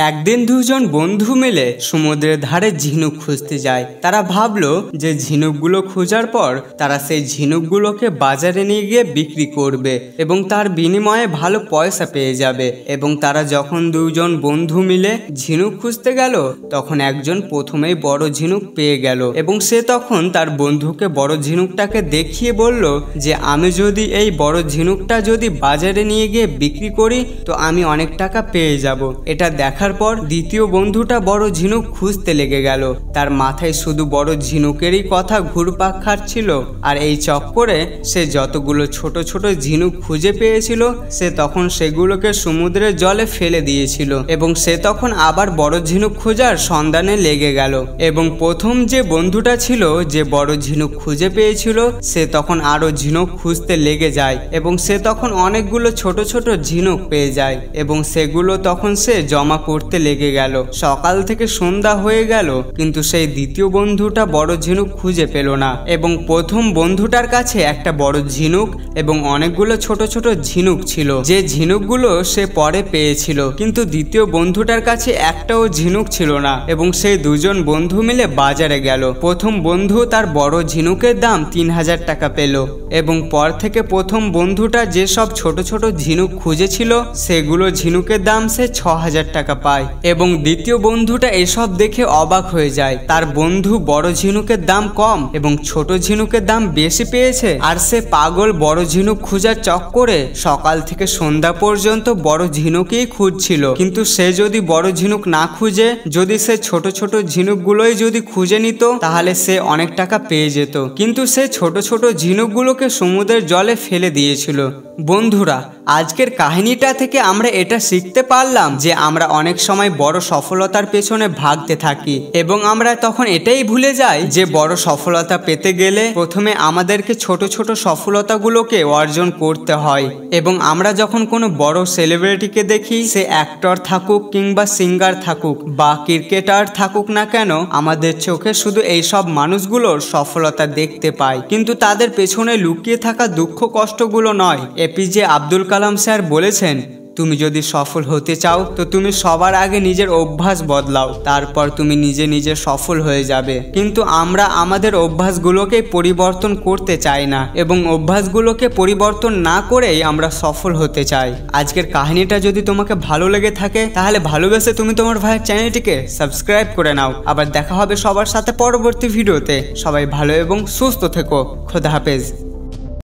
একদিন দুজন বন্ধু মিলে সমুদ্রের ধারে ঝিনুক খুঁজতে যায়। তারা ভাবলো যে ঝিনুকগুলো খোঁজার পর তারা সেই ঝিনুকগুলোকে বাজারে নিয়ে গিয়ে বিক্রি করবে এবং তার বিনিময়ে ভালো পয়সা পেয়ে যাবে। এবং তারা যখন দুজন বন্ধু মিলে ঝিনুক খুঁজতে গেল তখন একজন প্রথমেই বড় ঝিনুক পেয়ে গেল এবং সে তখন তার বন্ধুকে বড় ঝিনুকটাকে দেখিয়ে বলল যে আমি যদি এই বড় ঝিনুকটা যদি বাজারে নিয়ে গিয়ে বিক্রি করি তো আমি অনেক টাকা পেয়ে যাব। এটা দেখার পর দ্বিতীয় বন্ধুটা বড় ঝিনুক খুঁজতে লেগে গেল। তার মাথায় শুধু বড় ঝিনুকেরই কথা ঘুরপাক খাচ্ছিল আর এই চক্করে সে যতগুলো ছোট ছোট ঝিনুক খুঁজে পেয়েছিল সে তখন সেগুলোকে সমুদ্রের জলে ফেলে দিয়েছিল এবং সে তখন আবার বড় ঝিনুক খোঁজার সন্ধানে লেগে গেল। এবং প্রথম যে বন্ধুটা ছিল যে বড় ঝিনুক খুঁজে পেয়েছিল সে তখন আরো ঝিনুক খুঁজতে লেগে যায় এবং সে তখন অনেকগুলো ছোট ছোট ঝিনুক পেয়ে যায় এবং সেগুলো তখন সে জমা করতে লেগে গেল। সকাল থেকে সন্ধ্যা হয়ে গেল কিন্তু সেই দ্বিতীয় বন্ধুটা বড় ঝিনুক খুঁজে পেল না এবং প্রথম বন্ধুটার কাছে একটা বড় ঝিনুক এবং অনেকগুলো ছোট ছোট ঝিনুক ছিল যে ঝিনুকগুলো সে পরে পেয়েছিল, কিন্তু দ্বিতীয় বন্ধুটার কাছে একটাও ঝিনুক ছিল না এবং সেই দুজন বন্ধু মিলে বাজারে গেল। প্রথম বন্ধু তার বড় ঝিনুকের দাম 3000 টাকা পেল এবং পর থেকে প্রথম বন্ধুটা যেসব ছোট ছোট ঝিনুক খুঁজেছিল সেগুলো ঝিনুকের দাম সে 6000 টাকা পায় এবং দ্বিতীয় বন্ধুটা এসব দেখে অবাক হয়ে যায়। তার বন্ধু বড় ঝিনুকের দাম কম এবং ছোট ঝিনুকের দাম বেশি পেয়েছে আর সে পাগল বড় ঝিনুক খোঁজার চক্করে সকাল থেকে সন্ধ্যা পর্যন্ত বড় ঝিনুকই খুঁজছিল। কিন্তু সে যদি বড় ঝিনুক না খুঁজে যদি সে ছোট ছোট ঝিনুকগুলোই যদি খুঁজে নিত তাহলে সে অনেক টাকা পেয়ে যেত, কিন্তু সে ছোট ছোট ঝিনুকগুলোকে সমুদ্রের জলে ফেলে দিয়েছিল। বন্ধুরা, আজকের কাহিনীটা থেকে আমরা এটা শিখতে পারলাম যে আমরা অনেক সময় বড় সফলতার পেছনে ভাগতে থাকি এবং আমরা তখন এটাই ভুলে যাই যে বড় সফলতা পেতে গেলে প্রথমে আমাদেরকে ছোট ছোট সফলতাগুলোকে অর্জন করতে হয়। এবং আমরা যখন কোনো বড় সেলিব্রিটিকে দেখি, সে অ্যাক্টর থাকুক কিংবা সিঙ্গার থাকুক বা ক্রিকেটার থাকুক না কেন, আমাদের চোখে শুধু এইসব মানুষগুলোর সফলতা দেখতে পাই কিন্তু তাদের পেছনে লুকিয়ে থাকা দুঃখ কষ্টগুলো নয়। এপিজে আব্দুল কালাম স্যার বলেছেন, তুমি যদি সফল হতে চাও তো তুমি সবার আগে নিজের অভ্যাস বদলাও, তারপর তুমি নিজে নিজে সফল হয়ে যাবে। কিন্তু আমরা আমাদের অভ্যাসগুলোকে পরিবর্তন করতে চাই না এবং অভ্যাসগুলোকে পরিবর্তন না করেই আমরা সফল হতে চাই। আজকের কাহিনীটা যদি তোমাকে ভালো লেগে থাকে তাহলে ভালোবেসে তুমি তোমার ভাইয়ের চ্যানেলটিকে সাবস্ক্রাইব করে নাও। আবার দেখা হবে সবার সাথে পরবর্তী ভিডিওতে। সবাই ভালো এবং সুস্থ থেকো। খোদা হাফেজ।